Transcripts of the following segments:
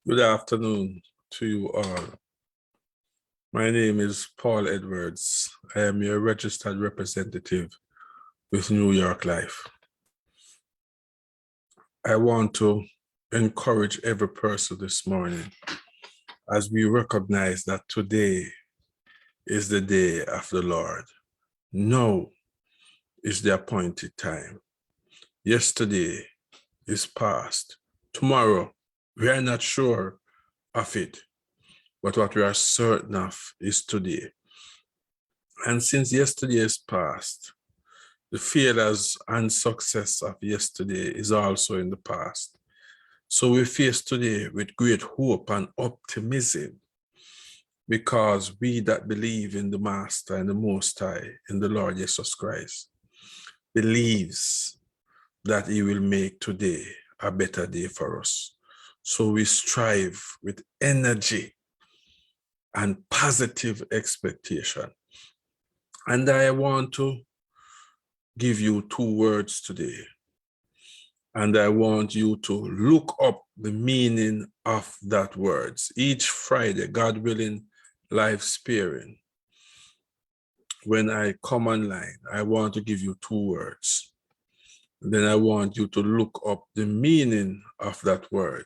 Good afternoon to you all. My name is Paul Edwards. I am your registered representative with New York Life. I want to encourage every person this morning as we recognize that today is the day of the Lord. Now is the appointed time. Yesterday is past. Tomorrow, we are not sure of it, but what we are certain of is today. And since yesterday is past, the failures and success of yesterday is also in the past. So we face today with great hope and optimism because we that believe in the Master and the Most High, in the Lord Jesus Christ, believes that he will make today a better day for us. So we strive with energy and positive expectation. And I want to give you two words today. And I want you to look up the meaning of that words. Each Friday, God willing, life sparing, when I come online, I want to give you two words. Then I want you to look up the meaning of that word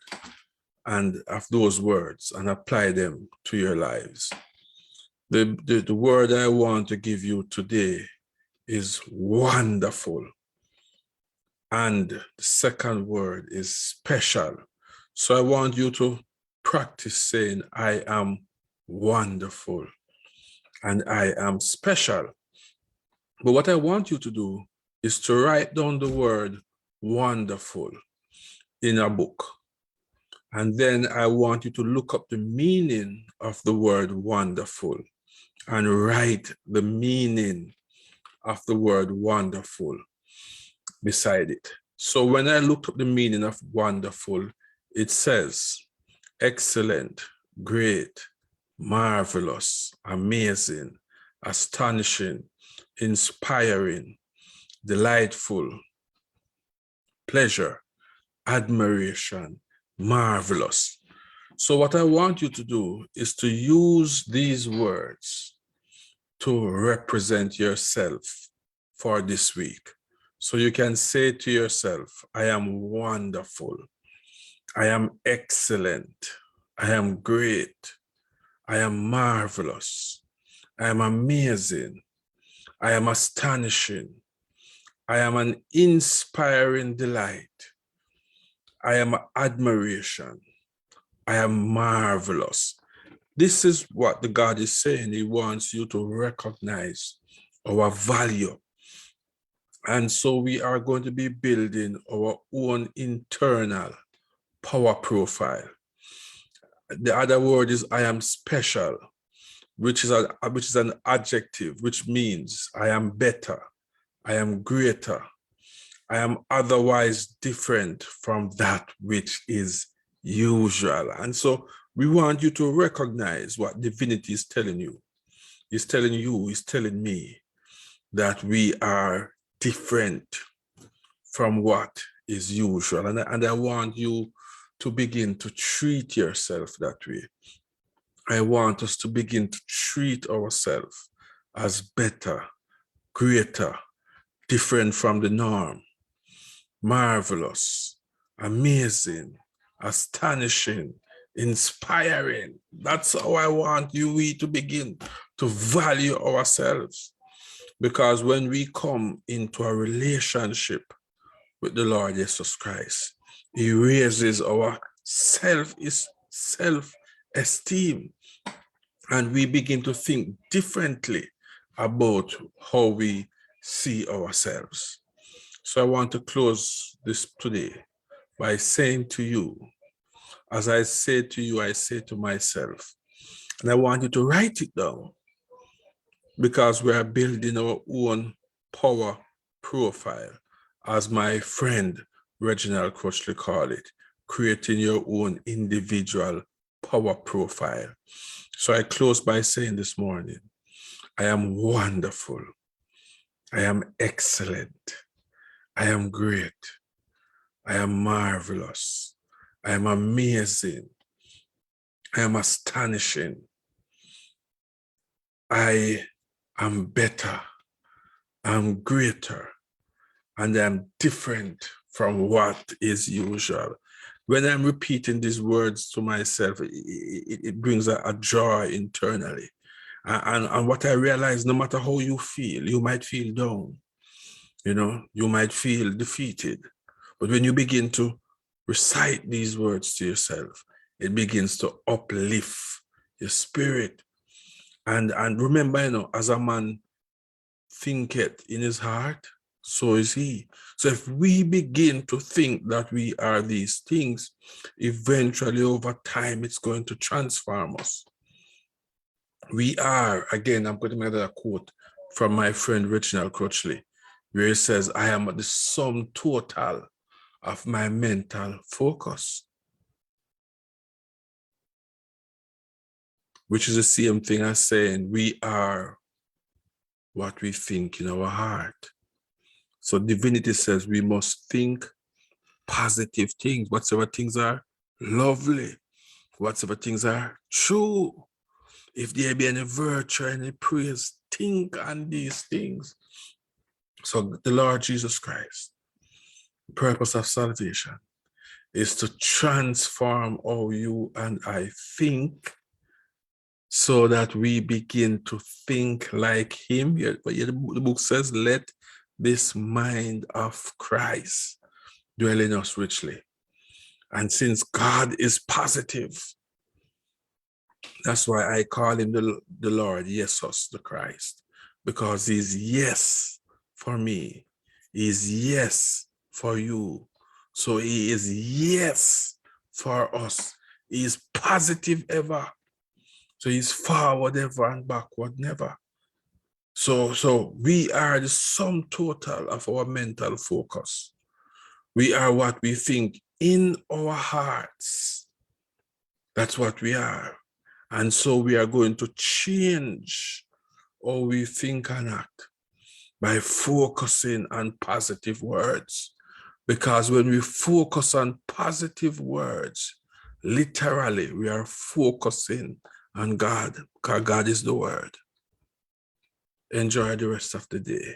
and of those words and apply them to your lives. The word I want to give you today is wonderful. And the second word is special. So I want you to practice saying, I am wonderful and I am special. But what I want you to do is to write down the word wonderful in a book. And then I want you to look up the meaning of the word wonderful and write the meaning of the word wonderful beside it. So when I looked up the meaning of wonderful, it says excellent, great, marvelous, amazing, astonishing, inspiring, delightful, pleasure, admiration, marvelous. So what I want you to do is to use these words to represent yourself for this week. So you can say to yourself, I am wonderful. I am excellent. I am great. I am marvelous. I am amazing. I am astonishing. I am an inspiring delight. I am admiration. I am marvelous. This is what the God is saying. He wants you to recognize our value. And so we are going to be building our own internal power profile. The other word is I am special, which is an adjective, which means I am better, I am greater, I am otherwise different from that which is usual. And so we want you to recognize what divinity is telling you. He's telling you, he's telling me that we are different from what is usual. And I want you to begin to treat yourself that way. I want us to begin to treat ourselves as better, greater, different from the norm, marvelous, amazing, astonishing, inspiring. That's how I want we to begin to value ourselves. Because when we come into a relationship with the Lord Jesus Christ, he raises our self-esteem, and we begin to think differently about how we see ourselves. So I want to close this today by saying to you, as I say to you, I say to myself, and I want you to write it down, because we are building our own power profile, as my friend Reginald Crutchley called it, creating your own individual power profile. So I close by saying this morning, I am wonderful. I am excellent. I am great. I am marvelous. I am amazing. I am astonishing. I am better. I'm greater. And I'm different from what is usual. When I'm repeating these words to myself, it brings a joy internally. And what I realize, no matter how you feel, you might feel down, you might feel defeated. But when you begin to recite these words to yourself, it begins to uplift your spirit. And remember, as a man thinketh in his heart, so is he. So if we begin to think that we are these things, eventually over time, it's going to transform us. We are, again, I'm going to make another quote from my friend Reginald Crutchley, where he says, I am the sum total of my mental focus, which is the same thing as saying we are what we think in our heart. So divinity says we must think positive things, whatsoever things are lovely, whatsoever things are true. If there be any virtue, any praise, think on these things. So the Lord Jesus Christ, the purpose of salvation is to transform how you and I think so that we begin to think like him. But the book says, let this mind of Christ dwell in us richly. And since God is positive, that's why I call him the Lord, Jesus the Christ, because he's yes for me. He's yes for you. So he is yes for us. He is positive ever. So he's forward ever and backward never. So we are the sum total of our mental focus. We are what we think in our hearts. That's what we are. And so we are going to change how we think and act by focusing on positive words. Because when we focus on positive words, literally we are focusing on God, because God is the word. Enjoy the rest of the day.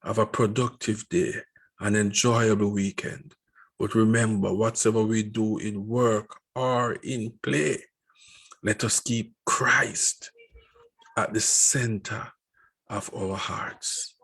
Have a productive day, an enjoyable weekend. But remember, whatever we do in work or in play, let us keep Christ at the center of our hearts.